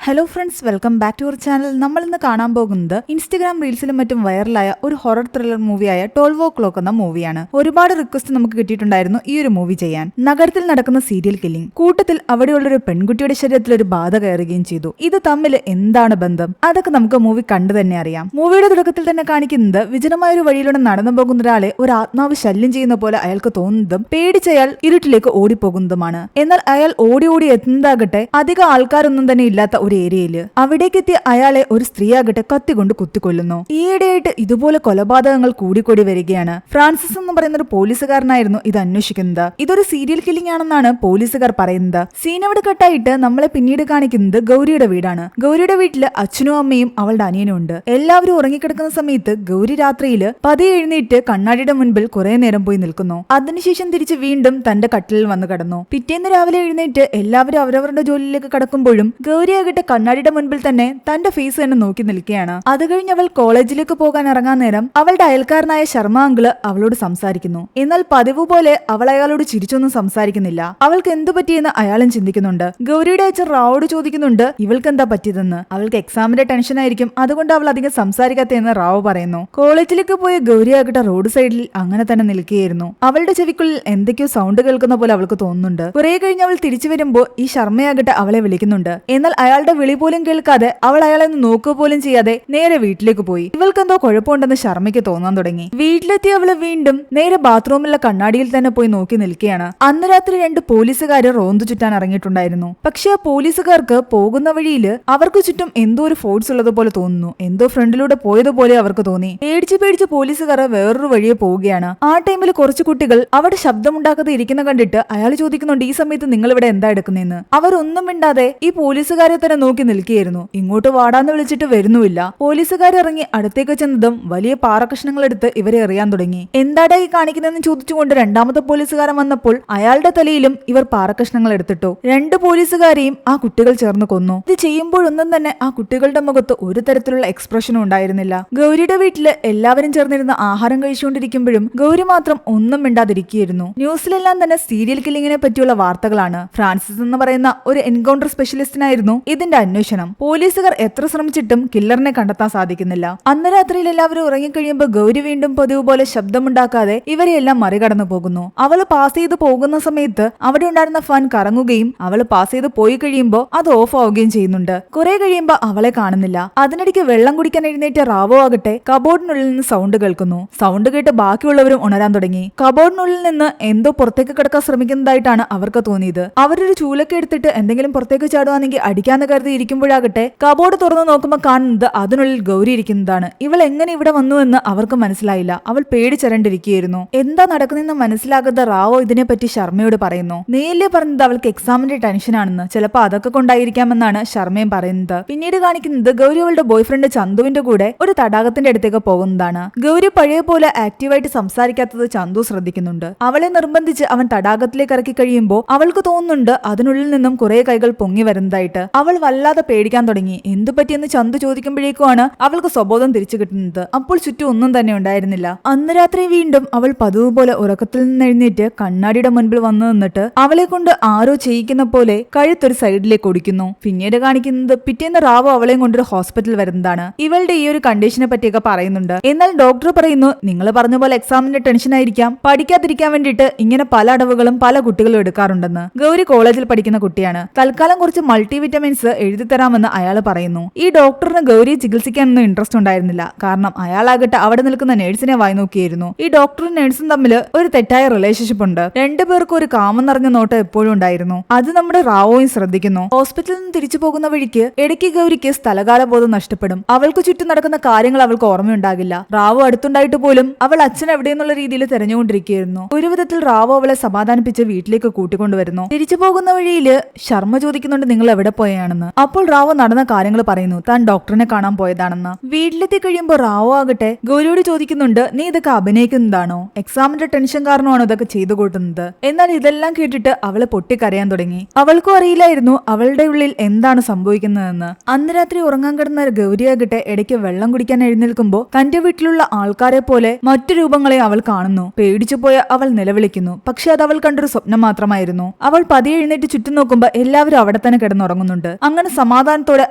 Hello friends, welcome back to our channel. നമ്മൾ ഇന്ന് കാണാൻ പോകുന്നത് ഇൻസ്റ്റഗ്രാം റീൽസിലും മറ്റും വൈറലായ ഒരു ഹൊറർ ത്രില്ലർ മൂവിയായ 12 o'clock എന്ന മൂവിയാണ്. ഒരുപാട് റിക്വസ്റ്റ് നമുക്ക് കിട്ടിയിട്ടുണ്ടായിരുന്നു ഈ ഒരു മൂവി ചെയ്യാൻ. നഗരത്തിൽ നടക്കുന്ന സീരിയൽ കില്ലിംഗ്, കൂട്ടത്തിൽ അവിടെയുള്ള ഒരു പെൺകുട്ടിയുടെ ശരീരത്തിൽ ഒരു ബാധ കയറുകയും ചെയ്തു. ഇത് തമ്മിൽ എന്താണ് ബന്ധം? അതൊക്കെ നമുക്ക് മൂവി കണ്ടു തന്നെ അറിയാം. മൂവിയുടെ തുടക്കത്തിൽ തന്നെ കാണിക്കുന്നത് വിജനമായ ഒരു വഴിയിലൂടെ നടന്നു പോകുന്ന ഒരാളെ ഒരു ആത്മാവ് ശല്യം ചെയ്യുന്ന പോലെ അയാൾക്ക് തോന്നുന്നതും പേടിച്ച് അയാൾ ഇരുട്ടിലേക്ക് ഓടിപ്പോകുന്നതുമാണ്. എന്നാൽ അയാൾ ഓടി ഓടി എത്തുന്നതാകട്ടെ അധികം ആൾക്കാരൊന്നും തന്നെ ഇല്ലാത്ത ഒരു ഏരിയയില്. അവിടേക്കെത്തിയ അയാളെ ഒരു സ്ത്രീയാകട്ടെ കത്തികൊണ്ട് കുത്തിക്കൊല്ലുന്നു. ഈയിടെയായിട്ട് ഇതുപോലെ കൊലപാതകങ്ങൾ കൂടിക്കൂടി വരികയാണ്. ഫ്രാൻസിസ് എന്ന് പറയുന്ന ഒരു പോലീസുകാരനായിരുന്നു ഇത് അന്വേഷിക്കുന്നത്. ഇതൊരു സീരിയൽ കില്ലിംഗ് ആണെന്നാണ് പോലീസുകാർ പറയുന്നത്. സീനവിടെ കട്ടായിട്ട് നമ്മളെ പിന്നീട് കാണിക്കുന്നത് ഗൗരിയുടെ വീടാണ്. ഗൗരിയുടെ വീട്ടില് അച്ഛനും അമ്മയും അവളുടെ അനിയനും ഉണ്ട്. എല്ലാവരും ഉറങ്ങിക്കിടക്കുന്ന സമയത്ത് ഗൗരി രാത്രിയില് പതിയെ എഴുന്നേറ്റ് കണ്ണാടിയുടെ മുൻപിൽ കുറെ നേരം പോയി നിൽക്കുന്നു. അതിനുശേഷം തിരിച്ച് വീണ്ടും തന്റെ കട്ടിലിൽ വന്ന് കിടന്നു. പിറ്റേന്ന് രാവിലെ എഴുന്നേറ്റ് എല്ലാവരും അവരവരുടെ ജോലിയിലേക്ക് കടക്കുമ്പോഴും ഗൗരിയാകട്ടെ കണ്ണാടിയുടെ മുൻപിൽ തന്നെ തന്റെ ഫേസ് തന്നെ നോക്കി നിൽക്കുകയാണ്. അത് കഴിഞ്ഞ് അവൾ കോളേജിലേക്ക് പോകാൻ ഇറങ്ങാൻ നേരം അവളുടെ അയൽക്കാരനായ ശർമ്മ അങ്കിള് അവളോട് സംസാരിക്കുന്നു. എന്നാൽ പതിവ് പോലെ അവൾ അയാളോട് ചിരിച്ചൊന്നും സംസാരിക്കുന്നില്ല. അവൾക്ക് എന്തു പറ്റിയെന്ന് അയാളും ചിന്തിക്കുന്നുണ്ട്. ഗൗരിയുടെ അച്ഛൻ റാവോട് ചോദിക്കുന്നുണ്ട് ഇവൾക്ക് എന്താ പറ്റിയതെന്ന്. അവൾക്ക് എക്സാമിന്റെ ടെൻഷൻ ആയിരിക്കും, അതുകൊണ്ട് അവൾ അധികം സംസാരിക്കാത്തെന്ന് റാവു പറയുന്നു. കോളേജിലേക്ക് പോയ ഗൗരി ആകട്ടെ റോഡ് സൈഡിൽ അങ്ങനെ തന്നെ നിൽക്കുകയായിരുന്നു. അവളുടെ ചെവിക്കുള്ളിൽ എന്തൊക്കെയോ സൗണ്ട് കേൾക്കുന്ന പോലെ അവൾക്ക് തോന്നുന്നുണ്ട്. കുറെ കഴിഞ്ഞ് അവൾ തിരിച്ചു വരുമ്പോ ഈ ശർമ്മയാകട്ടെ അവളെ വിളിക്കുന്നുണ്ട്. എന്നാൽ അയാളുടെ വിളി പോലും കേൾക്കാതെ അവൾ അയാളെ നോക്കുക പോലും ചെയ്യാതെ നേരെ വീട്ടിലേക്ക് പോയി. ഇവൾക്ക് എന്തോ കുഴപ്പമുണ്ടെന്ന് ശർമ്മയ്ക്ക് തോന്നാൻ തുടങ്ങി. വീട്ടിലെത്തി അവള് വീണ്ടും നേരെ ബാത്റൂമിലെ കണ്ണാടിയിൽ തന്നെ പോയി നോക്കി നിൽക്കുകയാണ്. അന്ന് രാത്രി 2 പോലീസുകാര് റോന്തു ചുറ്റാൻ ഇറങ്ങിയിട്ടുണ്ടായിരുന്നു. പക്ഷെ ആ പോലീസുകാർക്ക് പോകുന്ന വഴിയില് അവർക്ക് ചുറ്റും എന്തോ ഒരു ഫോഴ്സ് ഉള്ളതുപോലെ തോന്നുന്നു. എന്തോ ഫ്രണ്ടിലൂടെ പോയതുപോലെ അവർക്ക് തോന്നി. പേടിച്ച് പോലീസുകാർ വേറൊരു വഴിയെ പോവുകയാണ്. ആ ടൈമിൽ കുറച്ച് കുട്ടികൾ അവിടെ ശബ്ദമുണ്ടാക്കാതെ ഇരിക്കുന്ന കണ്ടിട്ട് അയാൾ ചോദിക്കുന്നുണ്ട് ഈ സമയത്ത് നിങ്ങൾ ഇവിടെ എന്താ എടുക്കുന്നതെന്ന്. അവരൊന്നും മിണ്ടാതെ ഈ പോലീസുകാരെ തന്നെ നോക്കി നിൽക്കുകയായിരുന്നു. ഇങ്ങോട്ട് വാടാന്ന് വിളിച്ചിട്ട് വരുന്നുമില്ല. പോലീസുകാരിറങ്ങി അടുത്തേക്ക് ചെന്നതും വലിയ പാറകഷ്ണങ്ങൾ എടുത്ത് ഇവരെ എറിയാൻ തുടങ്ങി. എന്താടാ ഈ കാണിക്കുന്നതെന്ന് ചോദിച്ചുകൊണ്ട് രണ്ടാമത്തെ പോലീസുകാരൻ വന്നപ്പോൾ അയാളുടെ തലയിലും ഇവർ പാറകഷ്ണങ്ങൾ എടുത്തിട്ടു. 2 പോലീസുകാരെയും ആ കുട്ടികൾ ചേർന്ന് കൊന്നു. ഇത് ചെയ്യുമ്പോഴൊന്നും തന്നെ ആ കുട്ടികളുടെ മുഖത്ത് ഒരു തരത്തിലുള്ള എക്സ്പ്രഷനും ഉണ്ടായിരുന്നില്ല. ഗൗരിയുടെ വീട്ടില് എല്ലാവരും ചേർന്നിരുന്ന് ആഹാരം കഴിച്ചുകൊണ്ടിരിക്കുമ്പോഴും ഗൗരി മാത്രം ഒന്നും മിണ്ടാതിരിക്കുകയായിരുന്നു. ന്യൂസിലെല്ലാം തന്നെ സീരിയൽ കില്ലിങ്ങിനെ പറ്റിയുള്ള വാർത്തകളാണ്. ഫ്രാൻസിസ് എന്ന് പറയുന്ന ഒരു എൻകൗണ്ടർ സ്പെഷ്യലിസ്റ്റിനായിരുന്നു ഇതിന്റെ അന്വേഷണം. പോലീസുകാർ എത്ര ശ്രമിച്ചിട്ടും കില്ലറിനെ കണ്ടെത്താൻ സാധിക്കുന്നില്ല. അന്ന് രാത്രിയിൽ എല്ലാവരും ഉറങ്ങിക്കഴിയുമ്പോൾ ഗൗരി വീണ്ടും പതിവ് പോലെ ശബ്ദമുണ്ടാക്കാതെ ഇവരെയെല്ലാം മറികടന്നു പോകുന്നു. അവള് പാസ് ചെയ്ത് പോകുന്ന സമയത്ത് അവിടെ ഉണ്ടായിരുന്ന ഫാൻ കറങ്ങുകയും അവള് പാസ് ചെയ്ത് പോയി കഴിയുമ്പോൾ അത് ഓഫ് ആവുകയും ചെയ്യുന്നുണ്ട്. കുറെ കഴിയുമ്പോൾ അവളെ കാണുന്നില്ല. അതിനിടയ്ക്ക് വെള്ളം കുടിക്കാൻ എഴുന്നേറ്റ റാവോ ആകട്ടെ കബോർഡിനുള്ളിൽ നിന്ന് സൗണ്ട് കേൾക്കുന്നു. സൗണ്ട് കേട്ട് ബാക്കിയുള്ളവരും ഉണരാൻ തുടങ്ങി. കബോർഡിനുള്ളിൽ നിന്ന് എന്തോ പുറത്തേക്ക് കിടക്കാൻ ശ്രമിക്കുന്നതായിട്ടാണ് അവർക്ക് തോന്നിയത്. അവരൊരു ചൂലൊക്കെ എടുത്തിട്ട് എന്തെങ്കിലും പുറത്തേക്ക് ചാടുവാണെങ്കിൽ അടിക്കാന്ന് കരുതി ഇരിക്കുമ്പോഴാകട്ടെ കബോർഡ് തുറന്നു നോക്കുമ്പോൾ കാണുന്നത് അതിനുള്ളിൽ ഗൗരി ഇരിക്കുന്നതാണ്. ഇവൾ എങ്ങനെ ഇവിടെ വന്നുവെന്ന് അവർക്ക് മനസ്സിലായില്ല. അവൾ പേടിച്ചരണ്ടിരിക്കുകയായിരുന്നു. എന്താ നടക്കുന്നതെന്ന് മനസ്സിലാകാത്ത റാവോ ഇതിനെപ്പറ്റി ശർമ്മയോട് പറയുന്നു. നീയല്ലേ പറഞ്ഞത് അവൾക്ക് എക്സാമിന്റെ ടെൻഷനാണെന്ന്, ചിലപ്പോൾ അതൊക്കെ കൊണ്ടായിരിക്കാമെന്നാണ് ശർമ്മയും പറയുന്നത്. പിന്നീട് കാണിക്കുന്നത് ഗൗരി അവളുടെ ബോയ്ഫ്രണ്ട് ചന്തുവിന്റെ കൂടെ ഒരു തടാകത്തിന്റെ അടുത്തേക്ക് പോകുന്നതാണ്. ഗൗരി പഴയ പോലെ ആക്റ്റീവായിട്ട് സംസാരിക്കാത്തത് ചന്തു ശ്രദ്ധിക്കുന്നുണ്ട്. അവളെ നിർബന്ധിച്ച് അവൻ തടാകത്തിലേക്ക് ഇറക്കി കഴിയുമ്പോൾ അവൾക്ക് തോന്നുന്നുണ്ട് അതിനുള്ളിൽ നിന്നും കുറെ കൈകൾ പൊങ്ങി വരുന്നതായിട്ട്. അവൾ വല്ലാതെ പേടിക്കാൻ തുടങ്ങി. എന്തു പറ്റിയെന്ന് ചന്തു ചോദിക്കുമ്പോഴേക്കുമാണ് അവൾക്ക് സ്വബോധം തിരിച്ചു കിട്ടുന്നത്. അപ്പോൾ ചുറ്റും ഒന്നും തന്നെ ഉണ്ടായിരുന്നില്ല. അന്ന് രാത്രി വീണ്ടും അവൾ പതിവ് പോലെ ഉറക്കത്തിൽ നിന്ന് എഴുന്നേറ്റ് കണ്ണാടിയുടെ മുൻപിൽ വന്നു നിന്നിട്ട് അവളെ കൊണ്ട് ആരോ ചെയ്യിക്കുന്ന പോലെ കഴുത്തൊരു സൈഡിലേക്ക് ഒടിക്കുന്നു. പിന്നീട് കാണിക്കുന്നത് പിറ്റേന്ന് റാവോ അവളെയും കൊണ്ടൊരു ഹോസ്പിറ്റലിൽ വരുന്നതാണ്. ഇവളുടെ ഈ ഒരു കണ്ടീഷനെ പറ്റിയൊക്കെ പറയുന്നുണ്ട്. എന്നാൽ ഡോക്ടർ പറയുന്നു നിങ്ങൾ പറഞ്ഞ പോലെ എക്സാമിന്റെ ടെൻഷൻ ആയിരിക്കാം, പഠിക്കാതിരിക്കാൻ വേണ്ടിയിട്ട് ഇങ്ങനെ പല അടവുകളും പല കുട്ടികളും എടുക്കാറുണ്ടെന്ന്. ഗൗരി കോളേജിൽ പഠിക്കുന്ന കുട്ടിയാണ്. തൽക്കാലം കുറച്ച് മൾട്ടി വിറ്റമിൻസ് എഴുതി തരാമെന്ന് അയാൾ പറയുന്നു. ഈ ഡോക്ടറിന് ഗൗരിയെ ചികിത്സിക്കാനൊന്നും ഇൻട്രസ്റ്റ് ഉണ്ടായിരുന്നില്ല. കാരണം അയാളാകട്ടെ അവിടെ നിൽക്കുന്ന നേഴ്സിനെ വായി നോക്കിയായിരുന്നു. ഈ ഡോക്ടറും നേഴ്സും തമ്മിൽ ഒരു തെറ്റായ റിലേഷൻഷിപ്പ് ഉണ്ട്. 2 പേർക്കും ഒരു കാമം നിറഞ്ഞ നോട്ടം എപ്പോഴും ഉണ്ടായിരുന്നു. അത് നമ്മുടെ റാവോയും ശ്രദ്ധിക്കുന്നു. ഹോസ്പിറ്റലിൽ നിന്ന് തിരിച്ചു പോകുന്ന വഴിക്ക് ഇടയ്ക്ക് ഗൗരിക്ക് സ്ഥലകാല ബോധം നഷ്ടപ്പെടും. അവൾക്ക് ചുറ്റും നടക്കുന്ന കാര്യങ്ങൾ അവൾക്ക് ഓർമ്മയുണ്ടാകില്ല. റാവോ അടുത്തുണ്ടായിട്ട് പോലും അവൾ അച്ഛൻ എവിടെയെന്നുള്ള രീതിയിൽ തെരഞ്ഞുകൊണ്ടിരിക്കുകയായിരുന്നു. ഒരു വിധത്തിൽ റാവോ അവളെ സമാധാനിപ്പിച്ച് വീട്ടിലേക്ക് കൂട്ടിക്കൊണ്ടുവരുന്നു. തിരിച്ചു പോകുന്ന വഴിയിൽ ശർമ്മ ചോദിക്കുന്നുണ്ട് നിങ്ങൾ എവിടെ പോയാണെന്ന്. അപ്പോൾ റാവോ നടന്ന കാര്യങ്ങൾ പറയുന്നു. താൻ ഡോക്ടറിനെ കാണാൻ പോയതാണെന്ന്. വീട്ടിലെത്തി കഴിയുമ്പോൾ റാവോ ആകട്ടെ ഗൗരിയോട് ചോദിക്കുന്നുണ്ട് നീ ഇതൊക്കെ അഭിനയിക്കുന്നതാണോ, എക്സാമിന്റെ ടെൻഷൻ കാരണമാണോ ഇതൊക്കെ ചെയ്തു കൂട്ടുന്നത്. എന്നാൽ ഇതെല്ലാം കേട്ടിട്ട് അവള് പൊട്ടിക്കരയാൻ തുടങ്ങി. അവൾക്കും അറിയില്ലായിരുന്നു അവളുടെ ഉള്ളിൽ എന്താണ് സംഭവിക്കുന്നതെന്ന്. അന്ന് രാത്രി ഉറങ്ങാൻ കിടന്ന ഗൗരിയാകട്ടെ ഇടയ്ക്ക് വെള്ളം കുടിക്കാൻ എഴുന്നേൽക്കുമ്പോൾ തന്റെ വീട്ടിലുള്ള ആൾക്കാരെ പോലെ മറ്റു രൂപങ്ങളെ അവൾ കാണുന്നു. പേടിച്ചു പോയ അവൾ നിലവിളിക്കുന്നു. പക്ഷെ അത് അവൾ കണ്ടൊരു സ്വപ്നം മാത്രമായിരുന്നു. അവൾ പതിയെ എഴുന്നേറ്റ് ചുറ്റും നോക്കുമ്പോൾ എല്ലാവരും അവിടെ തന്നെ കിടന്നുറങ്ങുന്നുണ്ട്. അങ്ങനെ സമാധാനത്തോടെ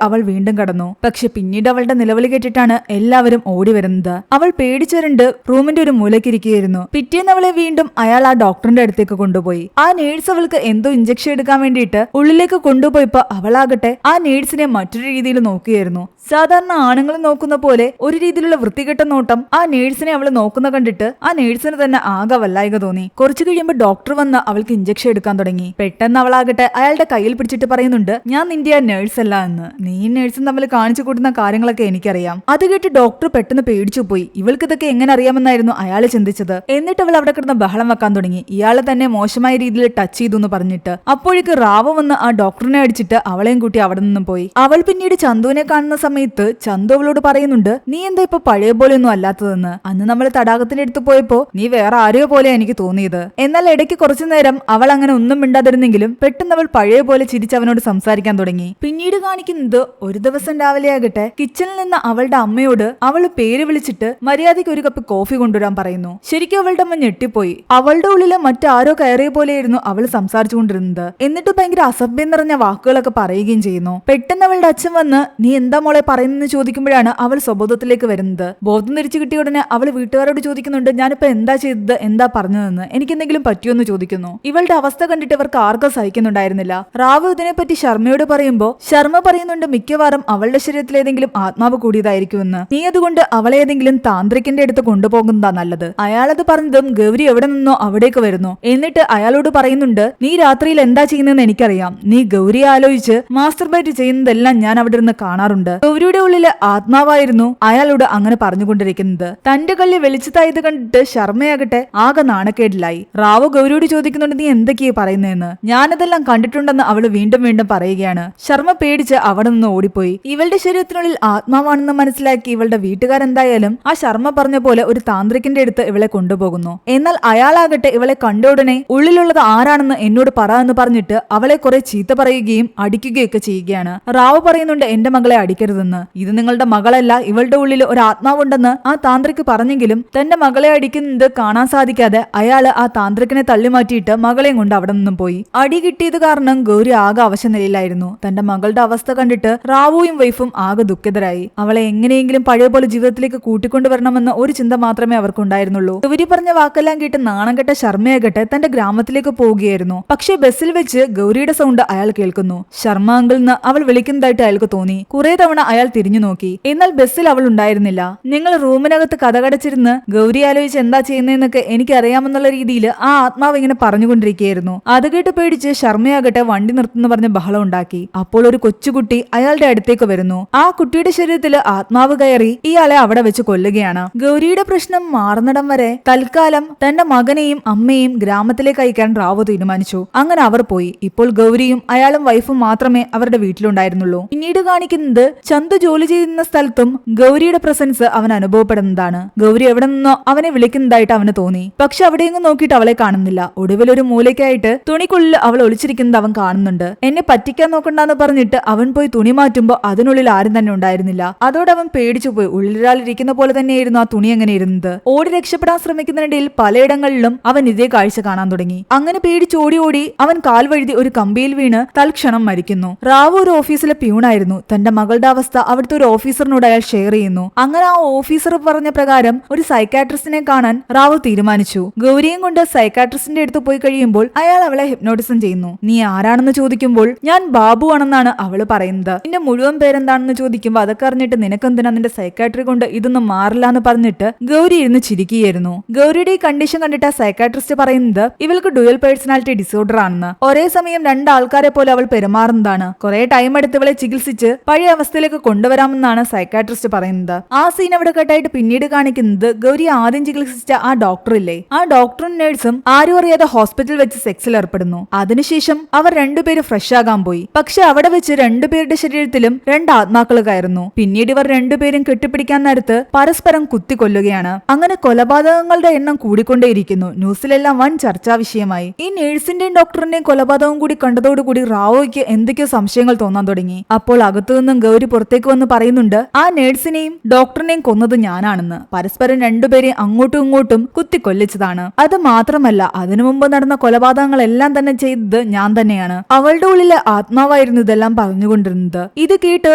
അവൾ വീണ്ടും കടന്നു. പക്ഷെ പിന്നീട് അവളുടെ നിലവിളി കേട്ടിട്ടാണ് എല്ലാവരും ഓടി വരുന്നത്. അവൾ പേടിച്ചുരണ്ട് റൂമിന്റെ ഒരു മൂലക്കിരിക്കുകയായിരുന്നു. പിറ്റേന്ന് അവളെ വീണ്ടും അയാൾ ആ ഡോക്ടറിന്റെ അടുത്തേക്ക് കൊണ്ടുപോയി. ആ നേഴ്സ് അവൾക്ക് എന്തോ ഇഞ്ചക്ഷൻ എടുക്കാൻ വേണ്ടിയിട്ട് ഉള്ളിലേക്ക് കൊണ്ടുപോയപ്പോ അവളാകട്ടെ ആ നേഴ്സിനെ മറ്റൊരു രീതിയിൽ നോക്കുകയായിരുന്നു. സാധാരണ ആണുങ്ങൾ നോക്കുന്ന പോലെ ഒരു രീതിയിലുള്ള വൃത്തികെട്ട നോട്ടം ആ നേഴ്സിനെ അവൾ നോക്കുന്ന കണ്ടിട്ട് ആ നേഴ്സിന് തന്നെ ആകെ വല്ലായിക തോന്നി. കുറച്ചു കഴിയുമ്പോൾ ഡോക്ടർ വന്ന് അവൾക്ക് ഇഞ്ചക്ഷൻ എടുക്കാൻ തുടങ്ങി. പെട്ടെന്ന് അവളാകട്ടെ അയാളുടെ കയ്യിൽ പിടിച്ചിട്ട് പറയുന്നുണ്ട്, ഞാൻ നിന്റെ ആ നേഴ്സ് അല്ല എന്ന്. നീ നേഴ്സും തമ്മിൽ കാണിച്ചു കൂട്ടുന്ന കാര്യങ്ങളൊക്കെ എനിക്കറിയാം. അത് കേട്ട് ഡോക്ടർ പെട്ടെന്ന് പേടിച്ചു പോയി. ഇവൾക്ക് ഇതൊക്കെ എങ്ങനെ അറിയാമെന്നായിരുന്നു അയാൾ ചിന്തിച്ചത്. എന്നിട്ട് അവൾ അവിടെ കിടന്ന് ബഹളം വെക്കാൻ തുടങ്ങി. ഇയാളെ തന്നെ മോശമായ രീതിയിൽ ടച്ച് ചെയ്തു എന്ന് പറഞ്ഞിട്ട്. അപ്പോഴേക്ക് റാവു വന്ന് ആ ഡോക്ടറിനെ അടിച്ചിട്ട് അവളെയും കൂട്ടി അവിടെ നിന്നും പോയി. അവൾ പിന്നീട് ചന്തുവിനെ കാണുന്ന സമയത്ത് ചന്തു അവളോട് പറയുന്നുണ്ട്, നീ എന്താ ഇപ്പൊ പഴയ പോലെയൊന്നും അല്ലാത്തതെന്ന്. അന്ന് നമ്മൾ തടാകത്തിന്റെ അടുത്ത് പോയപ്പോ നീ വേറെ ആരെയോ പോലെ എനിക്ക് തോന്നിയത്. എന്നാൽ ഇടയ്ക്ക് കുറച്ചു നേരം അവൾ അങ്ങനെ ഒന്നും മിണ്ടാതിരുന്നെങ്കിലും പെട്ടെന്ന് അവൾ പഴയ പോലെ ചിരിച്ച് അവനോട് സംസാരിക്കാൻ തുടങ്ങി. പിന്നീട് കാണിക്കുന്നത് ഒരു ദിവസം രാവിലെ ആകട്ടെ കിച്ചണിൽ നിന്ന് അവളുടെ അമ്മയോട് അവൾ പേര് വിളിച്ചിട്ട് മര്യാദയ്ക്ക് ഒരു കപ്പ് കോഫി കൊണ്ടുവരാൻ പറയുന്നു. ശരിക്കും അവളുടെ അമ്മ ഞെട്ടിപ്പോയി. അവളുടെ ഉള്ളില് മറ്റാരോ കയറിയ പോലെയായിരുന്നു അവൾ സംസാരിച്ചുകൊണ്ടിരുന്നത്. എന്നിട്ട് ഭയങ്കര അസഭ്യം നിറഞ്ഞ വാക്കുകളൊക്കെ പറയുകയും ചെയ്യുന്നു. പെട്ടെന്ന് അവളുടെ അച്ഛൻ വന്ന് നീ എന്താ മോളെ പറയുന്നെന്ന് ചോദിക്കുമ്പോഴാണ് അവൾ സ്വബോധത്തിലേക്ക് വരുന്നത്. ബോധം തിരിച്ചു കിട്ടിയ ഉടനെ അവൾ വീട്ടുകാരോട് ചോദിക്കുന്നുണ്ട്, ഞാനിപ്പോ എന്താ ചെയ്തത്, എന്താ പറഞ്ഞതെന്ന്, എനിക്ക് എന്തെങ്കിലും പറ്റിയോന്ന് ചോദിക്കുന്നു. ഇവളുടെ അവസ്ഥ കണ്ടിട്ട് ഇവർക്ക് ആർക്കും സഹിക്കുന്നുണ്ടായിരുന്നില്ല. റാവു ഇതിനെപ്പറ്റി ശർമ്മയോട് പറയുമ്പോ ശർമ്മ പറയുന്നുണ്ട്, മിക്കവാറും അവളുടെ ശരീരത്തിൽ ഏതെങ്കിലും ആത്മാവ് കൂടിയതായിരിക്കുമെന്ന്. നീ അതുകൊണ്ട് അവളെ ഏതെങ്കിലും താന്ത്രികന്റെ അടുത്ത് കൊണ്ടുപോകുന്നതാ നല്ലത്. അയാളത് പറഞ്ഞതും ഗൗരി എവിടെ നിന്നോ അവിടേക്ക് വരുന്നു. എന്നിട്ട് അയാളോട് പറയുന്നുണ്ട്, നീ രാത്രിയിൽ എന്താ ചെയ്യുന്നതെന്ന് എനിക്കറിയാം. നീ ഗൗരിയെ ആലോചിച്ച് മാസ്റ്റർബൈറ്റ് ചെയ്യുന്നതെല്ലാം ഞാൻ അവിടെ നിന്ന് കാണാറുണ്ട്. ഗൗരിയുടെ ഉള്ളിലെ ആത്മാവായിരുന്നു അയാളോട് അങ്ങനെ പറഞ്ഞുകൊണ്ടിരിക്കുന്നത്. തന്റെ കള്ളി വെളിച്ചത്തായത് കണ്ടിട്ട് ശർമ്മയാകട്ടെ ആകെ നാണക്കേടിലായി. റാവു ഗൗരിയോട് ചോദിക്കുന്നുണ്ട്, നീ എന്തൊക്കെയാ പറയുന്നതെന്ന്. ഞാനതെല്ലാം കണ്ടിട്ടുണ്ടെന്ന് അവള് വീണ്ടും വീണ്ടും പറയുകയാണ്. ശർമ്മ പേടിച്ച് അവിടെ നിന്ന് ഓടിപ്പോയി. ഇവളുടെ ശരീരത്തിനുള്ളിൽ ആത്മാവാണെന്ന് മനസ്സിലാക്കി ഇവളുടെ വീട്ടുകാരെന്തായാലും ആ ശർമ്മ പറഞ്ഞ പോലെ ഒരു താന്ത്രികന്റെ അടുത്ത് ഇവളെ കൊണ്ടുപോകുന്നു. എന്നാൽ അയാളാകട്ടെ ഇവളെ കണ്ട ഉടനെ ഉള്ളിലുള്ളത് ആരാണെന്ന് എന്നോട് പറ എന്ന് പറഞ്ഞിട്ട് അവളെ കുറെ ചീത്ത പറയുകയും അടിക്കുകയൊക്കെ ചെയ്യുകയാണ്. റാവു പറയുന്നുണ്ട്, എന്റെ മകളെ അടിക്കരുതെന്ന്. ഇത് നിങ്ങളുടെ മകളല്ല, ഇവളുടെ ഉള്ളിൽ ഒരു ആത്മാവുണ്ടെന്ന് ആ താന്ത്രിക് പറഞ്ഞെങ്കിലും തന്റെ മകളെ അടിക്കുന്നത് കാണാൻ സാധിക്കാതെ അയാള് ആ താന്ത്രികനെ തള്ളിമാറ്റിയിട്ട് മകളെയും കൊണ്ട് അവിടെ നിന്നും പോയി. അടി കിട്ടിയത് കാരണം ഗൗരി ആകെ അവശനിലയിലായിരുന്നു. തന്റെ മകളുടെ അവസ്ഥ കണ്ടിട്ട് റാവുവും വൈഫും ആകെ ദുഃഖിതരായി. അവളെ എങ്ങനെയെങ്കിലും പഴയ പോലെ ജീവിതത്തിലേക്ക് കൂട്ടിക്കൊണ്ടുവരണമെന്ന ഒരു ചിന്ത മാത്രമേ അവർക്കുണ്ടായിരുന്നുള്ളൂ. ഗൗരി പറഞ്ഞ വാക്കെല്ലാം കേട്ട് നാണം കെട്ട ശർമ്മയാകട്ടെ തന്റെ ഗ്രാമത്തിലേക്ക് പോവുകയായിരുന്നു. പക്ഷേ ബസ്സിൽ വെച്ച് ഗൗരിയുടെ സൗണ്ട് അയാൾ കേൾക്കുന്നു. ശർമ്മ അങ്കിൾ എന്ന് അവൾ വിളിക്കുന്നതായിട്ട് അയാൾക്ക് തോന്നി. കുറെ തവണ അയാൾ തിരിഞ്ഞു നോക്കി. എന്നാൽ ബസ്സിൽ അവൾ ഉണ്ടായിരുന്നില്ല. നിങ്ങൾ റൂമിനകത്ത് കഥകടച്ചിരുന്ന് ഗൗരി ആലോചിച്ച് എന്താ ചെയ്യുന്നതെന്നൊക്കെ എനിക്ക് അറിയാമെന്നുള്ള രീതിയിൽ ആ ആത്മാവ് ഇങ്ങനെ പറഞ്ഞുകൊണ്ടിരിക്കുകയായിരുന്നു. അത് കേട്ട് പേടിച്ച് ശർമ്മയാകട്ടെ വണ്ടി നിർത്തുന്നു പറഞ്ഞ് ബഹളം ഉണ്ടാക്കി. അപ്പോൾ ഒരു കൊച്ചുകുട്ടി അയാളുടെ അടുത്തേക്ക് വരുന്നു. ആ കുട്ടിയുടെ ശരീരത്തിൽ ആത്മാവ് കയറി ഇയാളെ അവിടെ വെച്ച് കൊല്ലുകയാണ്. ഗൗരിയുടെ പ്രശ്നം മാറുന്നിടം വരെ തൽക്കാലം തന്റെ മകനെയും അമ്മയെയും ഗ്രാമത്തിലേക്ക് അയക്കാൻ റാവു തീരുമാനിച്ചു. അങ്ങനെ അവർ പോയി. ഇപ്പോൾ ഗൗരിയും അയാളും വൈഫും മാത്രമേ അവരുടെ വീട്ടിലുണ്ടായിരുന്നുള്ളൂ. പിന്നീട് കാണിക്കുന്നത് ചന്തു ജോലി ചെയ്യുന്ന സ്ഥലത്തും ഗൗരിയുടെ പ്രസൻസ് അവൻ അനുഭവപ്പെടുന്നതാണ്. ഗൗരി എവിടെ നിന്നോ അവനെ വിളിക്കുന്നതായിട്ട് അവന് തോന്നി. പക്ഷെ അവിടെയെങ്കിലും നോക്കിയിട്ട് അവളെ കാണുന്നില്ല. ഒടുവിൽ ഒരു മൂലയ്ക്കായിട്ട് തുണിക്കുള്ളിൽ അവൾ ഒളിച്ചിരിക്കുന്നത് അവൻ കാണുന്നുണ്ട്. എന്നെ പറ്റിക്കാൻ നോക്കണ്ടെന്ന് പറഞ്ഞിട്ട് അവൻ പോയി തുണി മാറ്റുമ്പോ അതിനുള്ളിൽ ആരും തന്നെ ഉണ്ടായിരുന്നില്ല. അതോടെ അവൻ പേടിച്ചു പോയി. ഉള്ളിലാളിരിക്കുന്ന പോലെ തന്നെയായിരുന്നു ആ തുണി അങ്ങനെ ഇരുന്നത്. ഓടി രക്ഷപ്പെടാൻ ശ്രമിക്കുന്നതിനിടയിൽ പലയിടങ്ങളിലും അവൻ ഇതേ കാഴ്ച കാണാൻ തുടങ്ങി. അങ്ങനെ പേടിച്ചോടി ഓടി അവൻ കാൽ വഴുതി ഒരു കമ്പിയിൽ വീണ് തൽക്ഷണം മരിക്കുന്നു. റാവു ഒരു ഓഫീസിലെ പ്യൂണായിരുന്നു. തന്റെ മകളുടെ അവസ്ഥ അവിടുത്തെ ഒരു ഓഫീസറിനോട് അയാൾ ഷെയർ ചെയ്യുന്നു. അങ്ങനെ ആ ഓഫീസർ പറഞ്ഞ പ്രകാരം ഒരു സൈക്കാട്രിസ്റ്റിനെ കാണാൻ റാവു തീരുമാനിച്ചു. ഗൗരിയും കൊണ്ട് സൈക്കാട്രിസ്റ്റിന്റെ അടുത്ത് പോയി കഴിയുമ്പോൾ അയാൾ അവളെ ഹിപ്നോട്ടിസം ചെയ്യുന്നു. നീ ആരാണെന്ന് ചോദിക്കുമ്പോൾ ഞാൻ ബാബു ആണെന്നാണ് അവള് പറയുന്നത്. നിന്റെ മുഴുവൻ പേരെന്താണെന്ന് ചോദിക്കുമ്പോൾ അതൊക്കെ അറിഞ്ഞിട്ട് നിനക്കെന്തിനാ നിന്റെ സൈക്കാട്രി കൊണ്ട് ഇതൊന്നും മാറില്ല എന്ന് പറഞ്ഞിട്ട് ഗൗരി ഇരുന്ന് ചിരിക്കുകയായിരുന്നു. ഗൗരിയുടെ ഈ കണ്ടീഷൻ കണ്ടിട്ട് ആ സൈക്കാട്രിസ്റ്റ് പറയുന്നത് ഇവൾക്ക് ഡ്യുവൽ പേഴ്സണാലിറ്റി ഡിസോർഡർ ആണെന്ന്. ഒരേ സമയം രണ്ടാൾക്കാരെ പോലെ അവൾ പെരുമാറുന്നതാണ്. കുറെ ടൈം എടുത്ത് ഇവളെ ചികിത്സിച്ച് പഴയ അവസ്ഥയിലേക്ക് കൊണ്ടുവരാമെന്നാണ് സൈക്കാട്രിസ്റ്റ് പറയുന്നത്. ആ സീൻ അവിടെ കട്ടായിട്ട് പിന്നീട് കാണിക്കുന്നത് ഗൗരി ആദ്യം ചികിത്സിച്ച ആ ഡോക്ടർ ഇല്ലേ, ആ ഡോക്ടറും നഴ്സും ആരും അറിയാതെ ഹോസ്പിറ്റലിൽ വെച്ച് സെക്സിൽ ഏർപ്പെടുന്നു. അതിനുശേഷം അവർ രണ്ടുപേര് ഫ്രഷ് ആകാൻ പോയി. പക്ഷെ അവിടെ വെച്ച് രണ്ടുപേരുടെ ശരീരത്തിലും രണ്ട് ആത്മാക്കൾ കയറുന്നു. പിന്നീട് ഇവർ രണ്ടുപേരും കെട്ടിപ്പിടിക്കാൻ നേരത്ത് പരസ്പരം കുത്തിക്കൊല്ലുകയാണ്. അങ്ങനെ കൊലപാതകങ്ങളുടെ എണ്ണം കൂടിക്കൊണ്ടേയിരിക്കുന്നു. ന്യൂസിലെല്ലാം വൻ ചർച്ചാ വിഷയമായി. ഈ നഴ്സിന്റെയും ഡോക്ടറിന്റെയും കൊലപാതകം കൂടി കണ്ടതോടുകൂടി റാവോയ്ക്ക് എന്തൊക്കെയോ സംശയങ്ങൾ തോന്നാൻ തുടങ്ങി. അപ്പോൾ അകത്തു നിന്നും ഗൗരി പുറത്തേക്ക് വന്ന് പറയുന്നുണ്ട് ആ നഴ്സിനെയും ഡോക്ടറിനെയും കൊന്നത് ഞാനാണെന്ന്. പരസ്പരം രണ്ടുപേരെയും അങ്ങോട്ടും ഇങ്ങോട്ടും കുത്തിക്കൊല്ലിച്ചതാണ്. അത് മാത്രമല്ല അതിനു മുമ്പ് നടന്ന കൊലപാതകങ്ങളെല്ലാം തന്നെ ചെയ്തത് ഞാൻ തന്നെയാണ്. അവളുടെ ഉള്ളിലെ ആത്മാവായിരുന്നു ഇതെല്ലാം ഇതെല്ലാം പറഞ്ഞുകൊണ്ടിരുന്നത്. ഇത് കേട്ട്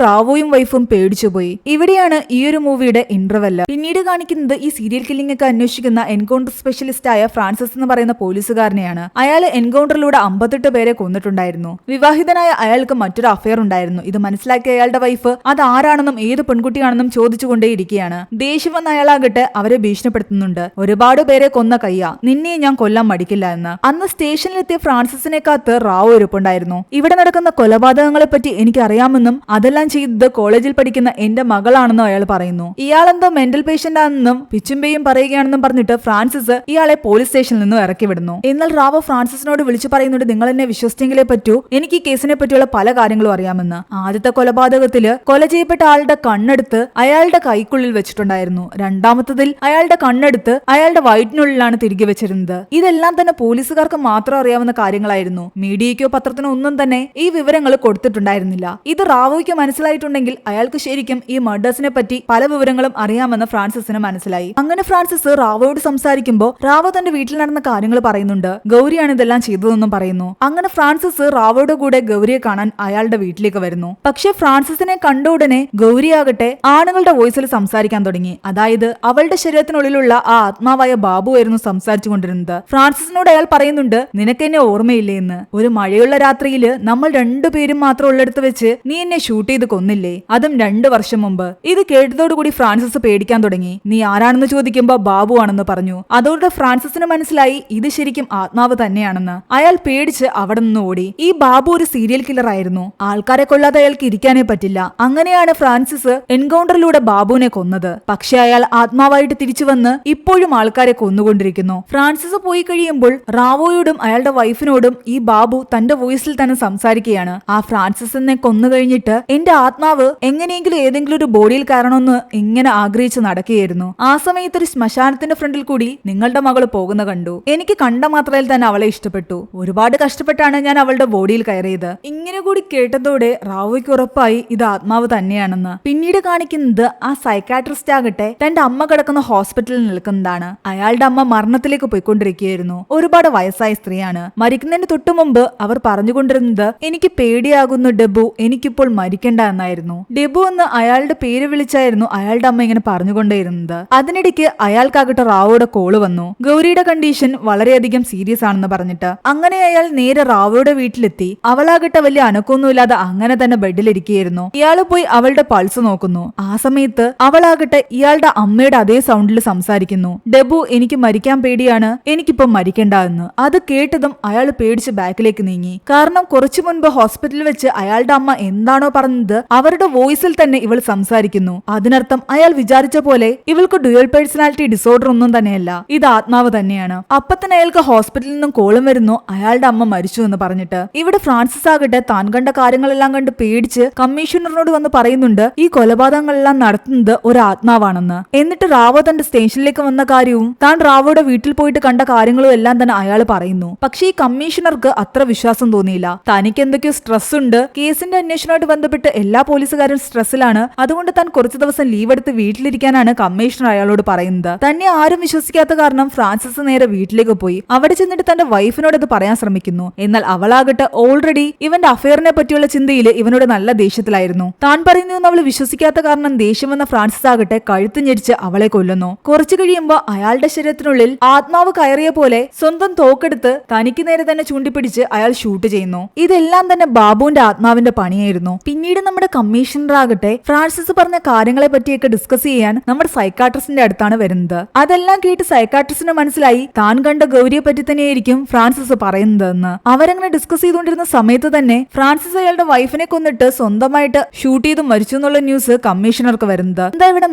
റാവുവും വൈഫും പേടിച്ചുപോയി. ഇവിടെയാണ് ഈ ഒരു മൂവിയുടെ ഇന്റർവെല്. പിന്നീട് കാണിക്കുന്നത് ഈ സീരിയൽ കില്ലിംഗ് ഒക്കെ അന്വേഷിക്കുന്ന എൻകൗണ്ടർ സ്പെഷ്യലിസ്റ്റ് ആയ ഫ്രാൻസിസ് എന്ന് പറയുന്ന പോലീസുകാരനെയാണ്. അയാൾ എൻകൗണ്ടറിലൂടെ 58 പേരെ കൊന്നിട്ടുണ്ടായിരുന്നു. വിവാഹിതനായ അയാൾക്ക് മറ്റൊരു അഫയർ ഉണ്ടായിരുന്നു. ഇത് മനസ്സിലാക്കിയ അയാളുടെ വൈഫ് അത് ആരാണെന്നും ഏത് പെൺകുട്ടിയാണെന്നും ചോദിച്ചുകൊണ്ടേയിരിക്കുകയാണ്. ദേഷ്യം വന്ന അയാളാകട്ടെ അവരെ ഭീഷണിപ്പെടുത്തുന്നുണ്ട്. ഒരുപാട് പേരെ കൊന്ന കയ്യ, നിന്നെ ഞാൻ കൊല്ലാൻ മടിക്കില്ല എന്ന്. അന്ന് സ്റ്റേഷനിലെത്തിയ ഫ്രാൻസിസിനെ കാത്ത് റാവു ഇരിപ്പുണ്ടായിരുന്നു. ഇവിടെ നടക്കുന്ന കൊലപാതകങ്ങളെ പറ്റി എനിക്ക് അറിയാമെന്നും അതെല്ലാം ചെയ്തത് കോളേജിൽ പഠിക്കുന്ന എന്റെ മകളാണെന്നും അയാൾ പറയുന്നു. ഇയാളെന്തോ മെന്റൽ പേഷ്യന്റ് ആണെന്നും പിച്ചുംപേയും പറയുകയാണെന്നും പറഞ്ഞിട്ട് ഫ്രാൻസിസ് ഇയാളെ പോലീസ് സ്റ്റേഷനിൽ നിന്നും ഇറക്കി വിടുന്നു. എന്നാൽ റാവു ഫ്രാൻസിസിനോട് വിളിച്ചു പറയുന്നുണ്ട്, നിങ്ങൾ എന്നെ വിശ്വസിച്ചെങ്കിലേ പറ്റൂ, എനിക്ക് ഈ കേസിനെ പറ്റിയുള്ള പല കാര്യങ്ങളും അറിയാമെന്ന്. ആദ്യത്തെ കൊലപാതകത്തില് കൊല ചെയ്യപ്പെട്ട ആളുടെ കണ്ണെടുത്ത് അയാളുടെ കൈക്കുള്ളിൽ വെച്ചിട്ടുണ്ടായിരുന്നു. രണ്ടാമത്തതിൽ അയാളുടെ കണ്ണെടുത്ത് അയാളുടെ വയറ്റിനുള്ളിലാണ് തിരികെ വെച്ചിരുന്നത്. ഇതെല്ലാം തന്നെ പോലീസുകാർക്ക് മാത്രം അറിയാവുന്ന കാര്യങ്ങളായിരുന്നു. മീഡിയയ്ക്കോ പത്രത്തിനോ ഒന്നും തന്നെ ഈ വിവരങ്ങൾ കൊടുത്തിട്ടുണ്ടായിരുന്നില്ല. ഇത് റാവുയ്ക്ക് മനസ്സിലായിട്ടുണ്ടെങ്കിൽ അയാൾക്ക് ശരിക്കും ഈ മർഡേഴ്സിനെ പറ്റി പല വിവരങ്ങളും അറിയാമെന്ന് ഫ്രാൻസിസിന് മനസ്സിലായി. അങ്ങനെ ഫ്രാൻസിസ് റാവോയോട് സംസാരിക്കുമ്പോൾ റാവോ തന്റെ വീട്ടിൽ നടന്ന കാര്യങ്ങൾ പറയുന്നുണ്ട്. ഗൗരിയാണ് ഇതെല്ലാം ചെയ്തതെന്നും പറയുന്നു. അങ്ങനെ ഫ്രാൻസിസ് റാവോയുടെ കൂടെ ഗൗരിയെ കാണാൻ അയാളുടെ വീട്ടിലേക്ക് വരുന്നു. പക്ഷെ ഫ്രാൻസിസിനെ കണ്ട ഉടനെ ഗൗരിയാകട്ടെ ആണുങ്ങളുടെ വോയിസിൽ സംസാരിക്കാൻ തുടങ്ങി. അതായത് അവളുടെ ശരീരത്തിനുള്ളിലുള്ള ആ ആത്മാവായ ബാബു ആയിരുന്നു സംസാരിച്ചു കൊണ്ടിരുന്നത്. ഫ്രാൻസിസിനോട് അയാൾ പറയുന്നുണ്ട്, നിനക്കെന്നെ ഓർമ്മയില്ലേ എന്ന്. ഒരു മഴയുള്ള രാത്രിയില് നമ്മൾ രണ്ടുപേരും മാത്രം ഉള്ളിടത്ത് വെച്ച് നീ എന്നെ ഷൂട്ട് ചെയ്ത് കൊന്നില്ലേ, അതും 2 വർഷം മുമ്പ്. ഇത് കേട്ടതോടുകൂടി ഫ്രാൻസിസ് പേടിക്കാൻ തുടങ്ങി. നീ ആരാണെന്ന് ചോദിക്കുമ്പോ ബാബു ആണെന്ന് പറഞ്ഞു. അതോടെ ഫ്രാൻസിസിന് മനസ്സിലായി ഇത് ശരിക്കും ആത്മാവ് തന്നെയാണെന്ന്. അയാൾ പേടിച്ച് അവിടെ നിന്ന് ഓടി. ഈ ബാബു ഒരു സീരിയൽ കില്ലർ ആയിരുന്നു. ആൾക്കാരെ കൊല്ലാതെ അയാൾക്ക് ഇരിക്കാനേ പറ്റില്ല. അങ്ങനെയാണ് ഫ്രാൻസിസ് എൻകൗണ്ടറിലൂടെ ബാബുവിനെ കൊന്നത്. പക്ഷെ അയാൾ ആത്മാവായിട്ട് തിരിച്ചു വന്ന് ഇപ്പോഴും ആൾക്കാരെ കൊന്നുകൊണ്ടിരിക്കുന്നു. ഫ്രാൻസിസ് പോയി കഴിയുമ്പോൾ റാവോയോടും അയാളുടെ വൈഫിനോടും ഈ ബാബു തന്റെ വോയിസിൽ തന്നെ സംസാരിക്കുകയാണ്. ആ ഫ്രാൻസിസിനെ കൊന്നു കഴിഞ്ഞിട്ട് എന്റെ ആത്മാവ് എങ്ങനെയെങ്കിലും ഏതെങ്കിലും ഒരു ബോഡിയിൽ കയറണമെന്ന് ഇങ്ങനെ ആഗ്രഹിച്ച് നടക്കുകയായിരുന്നു. ആ സമയത്ത് ഒരു ശ്മശാനത്തിന്റെ ഫ്രണ്ടിൽ കൂടി നിങ്ങളുടെ മകള് പോകുന്ന കണ്ടു. എനിക്ക് കണ്ട മാത്രയിൽ തന്നെ അവളെ ഇഷ്ടപ്പെട്ടു. ഒരുപാട് കഷ്ടപ്പെട്ടാണ് ഞാൻ അവളുടെ ബോഡിയിൽ കയറിയത്. ഇങ്ങനെ കൂടി കേട്ടതോടെ റാവോയ്ക്ക് ഉറപ്പായി ഇത് ആത്മാവ് തന്നെയാണെന്ന്. പിന്നീട് കാണിക്കുന്നത് ആ സൈക്കാട്രിസ്റ്റ് ആകട്ടെ തന്റെ അമ്മ കിടക്കുന്ന ഹോസ്പിറ്റലിൽ നിൽക്കുന്നതാണ്. അയാളുടെ അമ്മ മരണത്തിലേക്ക് പോയിക്കൊണ്ടിരിക്കുകയായിരുന്നു. ഒരുപാട് വയസ്സായ സ്ത്രീയാണ്. മരിക്കുന്നതിന് തൊട്ടു മുമ്പ് അവർ പറഞ്ഞുകൊണ്ടിരുന്നത്, എനിക്ക് പേടിയാകുന്നു ഡെബു, എനിക്കിപ്പോൾ മരിക്കണ്ട എന്നായിരുന്നു. ഡെബു എന്ന് അയാളുടെ പേര് വിളിച്ചായിരുന്നു അയാളുടെ അമ്മ ഇങ്ങനെ പറഞ്ഞുകൊണ്ടേയിരുന്നത്. അതിനിടയ്ക്ക് അയാൾക്കാകട്ടെ റാവോയുടെ കോള് വന്നു. ഗൗരിയുടെ കണ്ടീഷൻ വളരെയധികം സീരിയസ് ആണെന്ന് പറഞ്ഞിട്ട്. അങ്ങനെ അയാൾ നേരെ റാവോയുടെ വീട്ടിലെത്തി. അവളാകട്ടെ വലിയ അനക്കൊന്നുമില്ലാതെ അങ്ങനെ തന്നെ ബെഡിലിരിക്കുകയായിരുന്നു. ഇയാള് പോയി അവളുടെ പൾസ് നോക്കുന്നു. ആ സമയത്ത് അവളാകട്ടെ ഇയാളുടെ അമ്മയുടെ അതേ സൗണ്ടിൽ സംസാരിക്കുന്നു. ഡെബു, എനിക്ക് മരിക്കാൻ പേടിയാണ്, എനിക്കിപ്പം മരിക്കണ്ട എന്ന്. അത് കേട്ടതും അയാൾ പേടിച്ച് ബാക്കിലേക്ക് നീങ്ങി. കാരണം കുറച്ചു മുൻപ് ഹോസ്പിറ്റലിൽ വെച്ച് അയാളുടെ അമ്മ എന്താണോ പറഞ്ഞത് അവരുടെ വോയിസിൽ തന്നെ ഇവൾ സംസാരിക്കുന്നു. അതിനർത്ഥം അയാൾ വിചാരിച്ച പോലെ ഇവൾക്ക് ഡ്യുവൽ പേഴ്സണാലിറ്റി ഡിസോർഡർ ഒന്നും തന്നെയല്ല, ഇത് ആത്മാവ് തന്നെയാണ്. അപ്പൊ തന്നെ അയാൾക്ക് ഹോസ്പിറ്റലിൽ നിന്നും കോളും വരുന്നു, അയാളുടെ അമ്മ മരിച്ചു എന്ന് പറഞ്ഞിട്ട്. ഇവിടെ ഫ്രാൻസിസ് ആകട്ടെ താൻ കണ്ട കാര്യങ്ങളെല്ലാം കണ്ട് പേടിച്ച് കമ്മീഷണറിനോട് വന്ന് പറയുന്നുണ്ട് ഈ കൊലപാതകങ്ങളെല്ലാം നടത്തുന്നത് ഒരു ആത്മാവാണെന്ന്. എന്നിട്ട് റാവോ തന്റെ സ്റ്റേഷനിലേക്ക് വന്ന കാര്യവും താൻ റാവോയുടെ വീട്ടിൽ പോയിട്ട് കണ്ട കാര്യങ്ങളും എല്ലാം തന്നെ അയാൾ പറയുന്നു. പക്ഷേ ഈ കമ്മീഷണർക്ക് അത്ര വിശ്വാസം തോന്നിയില്ല. തനിക്ക് എന്തൊക്കെയോ സ്ട്രെസ് ഉണ്ട്, കേസിന്റെ അന്വേഷണവുമായിട്ട് ബന്ധപ്പെട്ട് എല്ലാ പോലീസുകാരും സ്ട്രെസ്സിലാണ്, അതുകൊണ്ട് താൻ കുറച്ചു ദിവസം ലീവ് എടുത്ത് വീട്ടിലിരിക്കാനാണ് കമ്മീഷണർ അയാളോട് പറയുന്നത്. തന്നെ ആരും വിശ്വസിക്കാത്ത കാരണം ഫ്രാൻസിസ് നേരെ വീട്ടിലേക്ക് പോയി. അവിടെ ചെന്നിട്ട് തന്റെ വൈഫിനോട് അത് പറയാൻ ശ്രമിക്കുന്നു. എന്നാൽ അവളാകട്ടെ ഓൾറെഡി ഇവന്റെ അഫയറിനെ പറ്റിയുള്ള ചിന്തയിൽ ഇവനോട് നല്ല ദേഷ്യത്തിലായിരുന്നു. താൻ പറയുന്നു അവള് വിശ്വസിക്കാത്ത കാരണം ദേഷ്യം വന്ന ഫ്രാൻസിസ് ആകട്ടെ കഴുത്ത് ഞെരിച്ച് അവളെ കൊല്ലുന്നു. കുറച്ചു കഴിയുമ്പോ അയാളുടെ ശരീരത്തിനുള്ളിൽ ആത്മാവ് കയറിയ പോലെ സ്വന്തം തോക്കെടുത്ത് തനിക്ക് നേരെ തന്നെ ചൂണ്ടിപ്പിടിച്ച് അയാൾ ഷൂട്ട് ചെയ്യുന്നു. ഇതെല്ലാം തന്നെ ബാബുവിന്റെ ആത്മാവിന്റെ പണിയായിരുന്നു. പിന്നീട് നമ്മുടെ കമ്മീഷണർ ആകട്ടെ ഫ്രാൻസിസ് പറഞ്ഞ കാര്യങ്ങളെ പറ്റിയൊക്കെ ഡിസ്കസ് ചെയ്യാൻ നമ്മുടെ സൈക്കാട്രിസ്റ്റിന്റെ അടുത്താണ് വരുന്നത്. അതെല്ലാം കേട്ട് സൈക്കാട്രിസ്റ്റിന് മനസ്സിലായി താൻ കണ്ട ഗൗരിയെ പറ്റി തന്നെയായിരിക്കും ഫ്രാൻസിസ് പറയുന്നതെന്ന്. അവരങ്ങനെ ഡിസ്കസ് ചെയ്തുകൊണ്ടിരുന്ന സമയത്ത് തന്നെ ഫ്രാൻസിസ് അയാളുടെ വൈഫിനെ കൊന്നിട്ട് സ്വന്തമായിട്ട് ഷൂട്ട് ചെയ്ത് മരിച്ചു എന്നുള്ള ന്യൂസ് കമ്മീഷണർക്ക് വരുന്നത്. എന്താ ഇവിടെ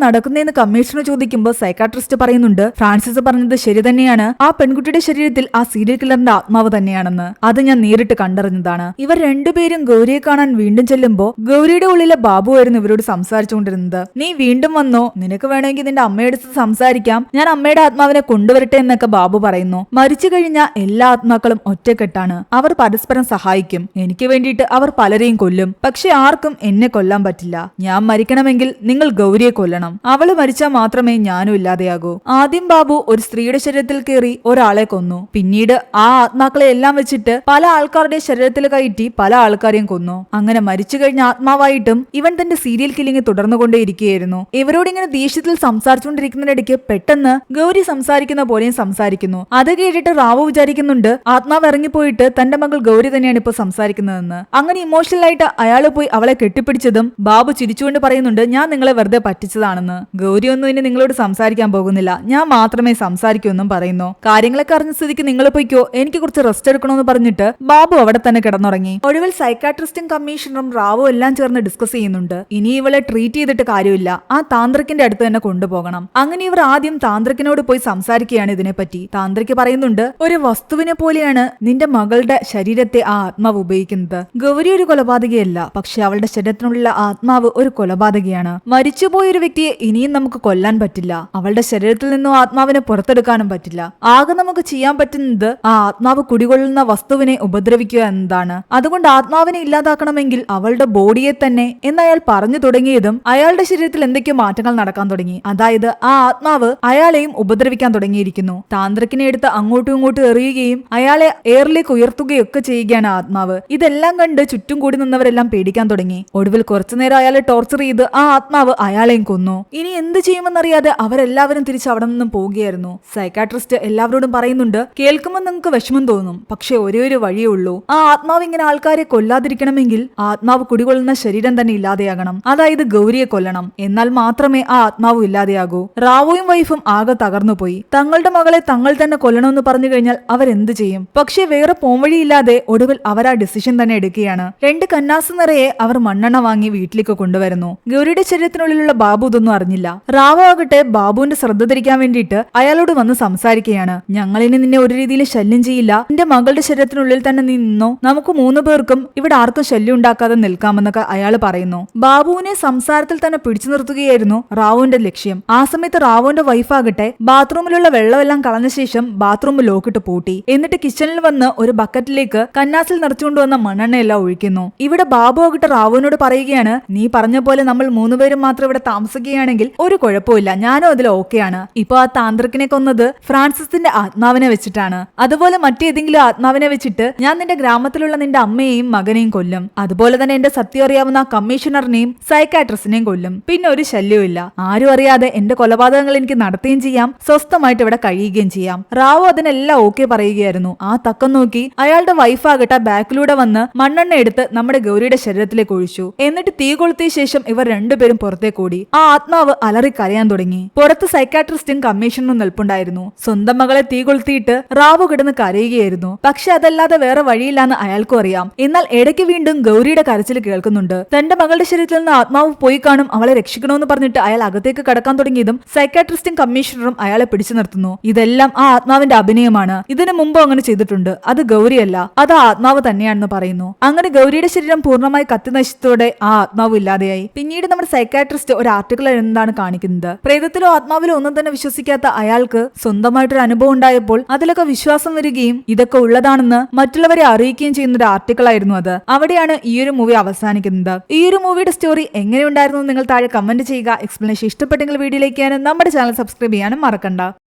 നടക്കുന്നതെന്ന് കമ്മീഷണർ ചോദിക്കുമ്പോൾ സൈക്കാട്രിസ്റ്റ് പറയുന്നുണ്ട്, ഫ്രാൻസിസ് പറഞ്ഞത് ശരി തന്നെയാണ്, ആ പെൺകുട്ടിയുടെ ശരീരത്തിൽ ആ സീരിയൽ കില്ലറിന്റെ ആത്മാവ് തന്നെയാണെന്ന്. അത് ഞാൻ നേരിട്ട് കണ്ടറിഞ്ഞതാണ്. ഇവർ രണ്ടുപേരും ഗൗരിയെ കാണാൻ വീണ്ടും ചെല്ലുമ്പോ ഗൗരിയുടെ ഉള്ളിലെ ബാബു ആയിരുന്നു ഇവരോട് സംസാരിച്ചുകൊണ്ടിരുന്നത്. നീ വീണ്ടും വന്നോ, നിനക്ക് വേണമെങ്കിൽ നിന്റെ അമ്മയുടെ സംസാരിക്കാം, ഞാൻ അമ്മയുടെ ആത്മാവിനെ കൊണ്ടുവരട്ടെ എന്നൊക്കെ ബാബു പറയുന്നു. മരിച്ചു കഴിഞ്ഞ എല്ലാ ആത്മാക്കളും ഒറ്റക്കെട്ടാണ്, അവർ പരസ്പരം സഹായിക്കും. എനിക്ക് വേണ്ടിയിട്ട് അവർ പലരെയും കൊല്ലും, പക്ഷെ ആർക്കും എന്നെ കൊല്ലാൻ പറ്റില്ല. ഞാൻ മരിക്കണമെങ്കിൽ നിങ്ങൾ ഗൗരിയെ കൊല്ലണം, അവള് മരിച്ചാൽ മാത്രമേ ഞാനും ഇല്ലാതെയാകൂ. ആദ്യം ബാബു ഒരു സ്ത്രീയുടെ ശരീരത്തിൽ കയറി ഒരാളെ കൊന്നു. പിന്നീട് ആ ആത്മാക്കളെ എല്ലാം വെച്ചിട്ട് പല ആൾക്കാരുടെ ശരീരത്തിൽ കയറ്റി പല ആൾക്കാർ ആൾക്കാരെയും കൊന്നു. അങ്ങനെ മരിച്ചു കഴിഞ്ഞ ആത്മാവായിട്ടും ഇവൻ തന്റെ സീരിയൽ കില്ലിംഗ് തുടർന്നുകൊണ്ടേയിരിക്കുകയായിരുന്നു. ഇവരോട് ഇങ്ങനെ ദേഷ്യത്തിൽ സംസാരിച്ചുകൊണ്ടിരിക്കുന്നതിനിടയ്ക്ക് പെട്ടെന്ന് ഗൗരി സംസാരിക്കുന്ന പോലെയും സംസാരിക്കുന്നു. അത് കേട്ടിട്ട് റാവു വിചാരിക്കുന്നുണ്ട് ആത്മാവ് ഇറങ്ങിപ്പോയിട്ട് തന്റെ മകൾ ഗൗരി തന്നെയാണ് ഇപ്പൊ സംസാരിക്കുന്നതെന്ന്. അങ്ങനെ ഇമോഷണൽ ആയിട്ട് അയാൾ പോയി അവളെ കെട്ടിപ്പിടിച്ചതും ബാബു ചിരിച്ചുകൊണ്ട് പറയുന്നുണ്ട് ഞാൻ നിങ്ങളെ വെറുതെ പറ്റിച്ചതാണെന്ന്. ഗൗരി ഒന്നും ഇനി നിങ്ങളോട് സംസാരിക്കാൻ പോകുന്നില്ല, ഞാൻ മാത്രമേ സംസാരിക്കൂ എന്നും പറയുന്നു. കാര്യങ്ങളൊക്കെ അറിഞ്ഞ സ്ഥിതിക്ക് നിങ്ങൾ പോയിക്കോ, എനിക്ക് കുറച്ച് റെസ്റ്റ് എടുക്കണമെന്ന് പറഞ്ഞിട്ട് ബാബു അവിടെ തന്നെ കിടന്നുറങ്ങി. ഒടുവിൽ സൈക്കാട്രിസ്റ്റും കമ്മീഷണറും റാവു എല്ലാം ചേർന്ന് ഡിസ്കസ് ചെയ്യുന്നുണ്ട്. ഇനി ഇവളെ ട്രീറ്റ് ചെയ്തിട്ട് കാര്യമില്ല, ആ താന്ത്രിക്കിന്റെ അടുത്ത് തന്നെ കൊണ്ടുപോകണം. അങ്ങനെ ഇവർ ആദ്യം താന്ത്രിക്കിനോട് പോയി സംസാരിക്കുകയാണ് ഇതിനെപ്പറ്റി. താന്ത്രിക്ക് പറയുന്നുണ്ട് ഒരു വസ്തുവിനെ പോലെയാണ് നിന്റെ മകളുടെ ശരീരത്തെ ആ ആത്മാവ് ഉപയോഗിക്കുന്നത്. ഗൗരി ഒരു കൊലപാതകയല്ല, പക്ഷെ അവളുടെ ശരീരത്തിനുള്ള ആത്മാവ് ഒരു കൊലപാതകയാണ്. മരിച്ചുപോയ ഒരു വ്യക്തിയെ ഇനിയും നമുക്ക് കൊല്ലാൻ പറ്റില്ല, അവളുടെ ശരീരത്തിൽ നിന്നും ആത്മാവിനെ പുറത്തെടുക്കാനും പറ്റില്ല. ആകെ നമുക്ക് ചെയ്യാൻ പറ്റുന്നത് ആ ആത്മാവ് കുടികൊള്ളുന്ന വസ്തുവിനെ ഉപദ്രവിക്കുക എന്നതാണ്. അതുകൊണ്ട് ആത്മാവിനെ ഇല്ലാതാക്കണമെങ്കിൽ അവളുടെ ബോഡിയെ തന്നെ എന്നയാൾ പറഞ്ഞു തുടങ്ങിയതും അയാളുടെ ശരീരത്തിൽ എന്തൊക്കെയോ മാറ്റങ്ങൾ നടക്കാൻ തുടങ്ങി. അതായത് ആ ആത്മാവ് അയാളെയും ഉപദ്രവിക്കാൻ തുടങ്ങിയിരിക്കുന്നു. താന്ത്രിക്കിനെ എടുത്ത് അങ്ങോട്ടും ഇങ്ങോട്ടും എറിയുകയും അയാളെ എയറിലേക്ക് ഉയർത്തുകയൊക്കെ ചെയ്യുകയാണ് ആത്മാവ്. ഇതെല്ലാം കണ്ട് ചുറ്റും കൂടി നിന്നവരെല്ലാം പേടിക്കാൻ തുടങ്ങി. ഒടുവിൽ കുറച്ചുനേരം അയാളെ ടോർച്ചർ ചെയ്ത് ആ ആത്മാവ് അയാളെയും കൊന്നു. ഇനി എന്ത് ചെയ്യുമെന്നറിയാതെ അവരെല്ലാവരും തിരിച്ച് അവിടെ നിന്നും പോവുകയായിരുന്നു. സൈക്കാട്രിസ്റ്റ് എല്ലാവരോടും പറയുന്നുണ്ട് കേൾക്കുമ്പോൾ നിങ്ങൾക്ക് വിഷമം തോന്നും, പക്ഷെ ഒരേ ഒരു വഴിയേ ഉള്ളൂ. ആ ആത്മാവ് ഇങ്ങനെ ആൾക്കാരെ കൊല്ലാതിരിക്കണമെങ്കിൽ ആത്മാവ് കുടികൊള്ളുന്ന ശരീരം തന്നെ ഇല്ലാതെയാകണം, അതായത് ഗൗരിയെ കൊല്ലണം. എന്നാൽ മാത്രമേ ആ ആത്മാവ് ഇല്ലാതെയാകൂ. റാവുവും വൈഫും ആകെ തകർന്നുപോയി. തങ്ങളുടെ മകളെ തങ്ങൾ തന്നെ കൊല്ലണമെന്ന് പറഞ്ഞു കഴിഞ്ഞാൽ അവരെന്ത് ചെയ്യും? പക്ഷെ വേറെ പോംവഴിയില്ലാതെ ഒടുവിൽ അവർ ആ ഡിസിഷൻ തന്നെ എടുക്കുകയാണ്. 2 കന്നാസ് നിറയെ അവർ മണ്ണെണ്ണ വാങ്ങി വീട്ടിലേക്ക് കൊണ്ടുവരുന്നു. ഗൗരിയുടെ ശരീരത്തിനുള്ളിലുള്ള ബാബു ഇതൊന്നും അറിഞ്ഞില്ല. റാവു ആകട്ടെ ബാബുവിന്റെ ശ്രദ്ധ തിരിക്കാൻ വേണ്ടിയിട്ട് അയാളോട് വന്ന് സംസാരിക്കുകയാണ്. ഞങ്ങളിനി നിന്നെ ഒരു രീതിയിൽ ശല്യം ചെയ്യില്ല, നിന്റെ മകളുടെ ശരീരത്തിനുള്ളിൽ തന്നെ നീ നിന്നോ, നമുക്ക് 3 പേർക്കും ഇവിടെ ആർക്കും ശല്യം ഉണ്ടാക്കാതെ നിൽക്കാമെന്നൊക്കെ അയാൾ പറയുന്നു. ബാബുവിനെ സംസാരത്തിൽ തന്നെ പിടിച്ചു നിർത്തുകയായിരുന്നു റാവുവിന്റെ ലക്ഷ്യം. ആ സമയത്ത് റാവുവിന്റെ വൈഫാകട്ടെ ബാത്റൂമിലുള്ള വെള്ളമെല്ലാം കളഞ്ഞ ശേഷം ബാത്റൂം ലോക്കിട്ട് പൂട്ടി. എന്നിട്ട് കിച്ചണിൽ വന്ന് ഒരു ബക്കറ്റിലേക്ക് കന്നാസിൽ നിറച്ചുകൊണ്ടുവന്ന മണ്ണെണ്ണയെല്ലാം ഒഴിക്കുന്നു. ഇവിടെ ബാബു ആകട്ടെ റാവുവിനോട് പറയുകയാണ് നീ പറഞ്ഞ പോലെ നമ്മൾ 3 പേരും മാത്രം ഇവിടെ താമസിക്കുകയാണെങ്കിൽ ഒരു കുഴപ്പമില്ല, ഞാനും അതിൽ ഓക്കെയാണ്. ഇപ്പൊ ആ താന്ത്രിക്കിനെ കൊന്നത് ഫ്രാൻസിസിന്റെ ആത്മാവിനെ വെച്ചിട്ടാണ്. അതുപോലെ മറ്റേതെങ്കിലും ആത്മാവിനെ വെച്ചിട്ട് ഞാൻ നിന്റെ ഗ്രാമത്തിലുള്ള നിന്റെ അമ്മയെയും മകനെയും കൊല്ലും. അതുപോലെ തന്നെ എന്റെ സത്യം അറിയാവുന്ന കമ്മീഷണറിനെയും സൈക്കാട്രിസ്റ്റിനെയും കൊല്ലും. പിന്നെ ഒരു ശല്യവും ഇല്ല. ആരും അറിയാതെ എന്റെ കൊലപാതകങ്ങൾ എനിക്ക് നടത്തുകയും ചെയ്യാം, സ്വസ്ഥമായിട്ട് ഇവിടെ കഴിയുകയും ചെയ്യാം. റാവു അതിനെല്ലാം ഓക്കെ പറയുകയായിരുന്നു. ആ തക്കം നോക്കി അയാളുടെ വൈഫാകട്ടെ ബാക്കിലൂടെ വന്ന് മണ്ണെണ്ണ എടുത്ത് നമ്മുടെ ഗൗരിയുടെ ശരീരത്തിലേക്ക് ഒഴിച്ചു. എന്നിട്ട് തീ കൊളുത്തിയ ശേഷം ഇവർ 2 പേരും പുറത്തേക്ക് ഓടി. ആ ആത്മാവ് അലറി കരയാൻ തുടങ്ങി. പുറത്ത് സൈക്കാട്രിസ്റ്റും കമ്മീഷണറും നിൽപ്പുണ്ടായിരുന്നു. സ്വന്തം മകളെ തീ കൊളുത്തിയിട്ട് റാവു കിടന്ന് കരയുകയായിരുന്നു. പക്ഷെ അതല്ലാതെ വേറെ വഴിയില്ലാന്ന് അയാൾക്കും അറിയാം. എന്നാൽ ഇടയ്ക്ക് വീണ്ടും ഗൗരിയുടെ കരച്ചിൽ കേൾക്കുന്നുണ്ട്. തന്റെ മകളുടെ ശരീരത്തിൽ നിന്ന് ആത്മാവ് പോയി കാണും, അവളെ രക്ഷിക്കണമെന്ന് പറഞ്ഞിട്ട് അയാൾ അകത്തേക്ക് കടക്കാൻ തുടങ്ങിയതും സൈക്കാട്രിസ്റ്റും കമ്മീഷണറും അയാളെ പിടിച്ചു നിർത്തുന്നു. ഇതെല്ലാം ആ ആത്മാവിന്റെ അഭിനയമാണ്, ഇതിനു മുമ്പ് അങ്ങനെ ചെയ്തിട്ടുണ്ട്, അത് ഗൗരിയല്ല, അത് ആ ആത്മാവ് തന്നെയാണെന്ന് പറയുന്നു. അങ്ങനെ ഗൗരിയുടെ ശരീരം പൂർണ്ണമായി കത്തിനശിച്ചതോടെ ആ ആത്മാവ് ഇല്ലാതെയായി. പിന്നീട് നമ്മുടെ സൈക്കാട്രിസ്റ്റ് ഒരു ആർട്ടിക്കിൾ എന്താണ് കാണിക്കുന്നത്, പ്രേതത്തിലോ ആത്മാവിലോ ഒന്നും തന്നെ വിശ്വസിക്കാത്ത അയാൾക്ക് സ്വന്തമായിട്ടൊരു അനുഭവം ഉണ്ടായപ്പോൾ അതിലൊക്കെ വിശ്വാസം വരികയും ഇതൊക്കെ ഉള്ളതാണെന്ന് മറ്റുള്ളവരെ അറിയിക്കുകയും ചെയ്യുന്ന ഒരു ആർട്ടിക്കിൾ ആയിരുന്നു അത്. അവിടെയാണ് ഈ ഒരു മൂവി അവസാനിക്കുന്നത്. ഈ ഒരു മൂവിയുടെ സ്റ്റോറി എങ്ങനെയുണ്ടായിരുന്നു നിങ്ങൾ താഴെ കമന്റ് ചെയ്യുക. എക്സ്പ്ലനേഷൻ ഇഷ്ടപ്പെട്ടെങ്കിൽ വീഡിയോയിലേക്ക് നമ്മുടെ ചാനൽ സബ്സ്ക്രൈബ് ചെയ്യാനും മറക്കണ്ട.